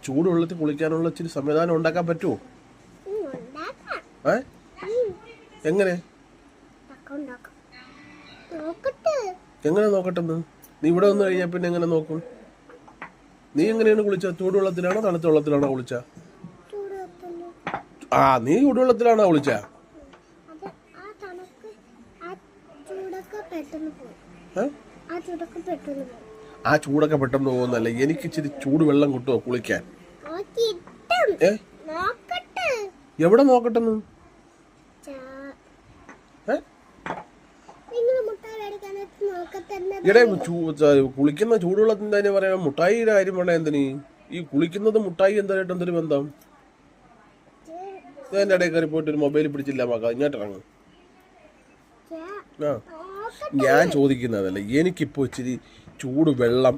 ചൂടുവെള്ളത്തിൽ കുളിക്കാനുള്ള ഇച്ചിരി സംവിധാനം ഉണ്ടാക്കാൻ പറ്റുമോ? ഏ എങ്ങനെ എങ്ങനെ നോക്കട്ടെന്ന്? നീ ഇവിടെ വന്നു കഴിഞ്ഞാൽ പിന്നെ എങ്ങനെ നോക്കും? നീ എങ്ങനെയാണ് കുളിച്ച? ചൂടുവെള്ളത്തിലാണോ തണുത്ത വെള്ളത്തിലാണോ കുളിച്ച? നീ ചൂടുവെള്ളത്തിലാണോ കുളിച്ച? ആ ചൂടൊക്കെ പെട്ടെന്ന് പോകുന്നല്ലേ. എനിക്ക് ഇച്ചിരി ചൂടുവെള്ളം കിട്ടുമോ കുളിക്കാൻ? എവിടെ നോക്കട്ടെന്ന്? ഇവിടെ കുളിക്കുന്ന ചൂടുവെള്ളത്തിന്റെ തന്നെ പറയാം. മുട്ടായിയുടെ കാര്യം വേണ്ട. എന്തിന് ഈ കുളിക്കുന്നത്? മുട്ടായി എന്തായിട്ട് എന്തൊരു ബന്ധം? എന്റെ ഇടയിൽ കയറി പോയിട്ട് ഒരു മൊബൈൽ പിടിച്ചില്ല മക്ക. ഇങ്ങോട്ടിറങ്ങും. ഞാൻ ചോദിക്കുന്നതല്ല, എനിക്കിപ്പോ ഇച്ചിരി ചൂടുവെള്ളം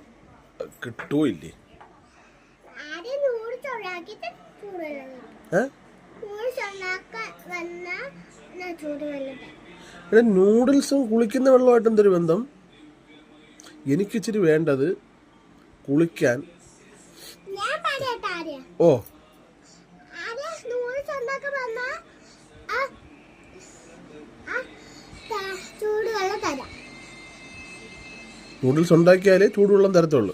കിട്ടുമോ ഇല്ലേ? നൂഡിൽസും കുളിക്കുന്ന വെള്ളമായിട്ട് എന്തൊരു ബന്ധം? എനിക്കിച്ചിരി വേണ്ടത് കുളിക്കാൻ. ഓ നൂഡിൽസ് ഉണ്ടാക്കിയാലേ ചൂടുവെള്ളം തരത്തുള്ളൂ.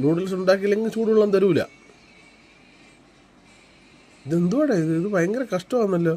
നൂഡിൽസ് ഉണ്ടാക്കിയില്ലെങ്കിൽ ചൂടുവെള്ളം തരൂല. ഇതെന്തുവാടാ ഇത്? ഭയങ്കര കഷ്ടമാണല്ലോ.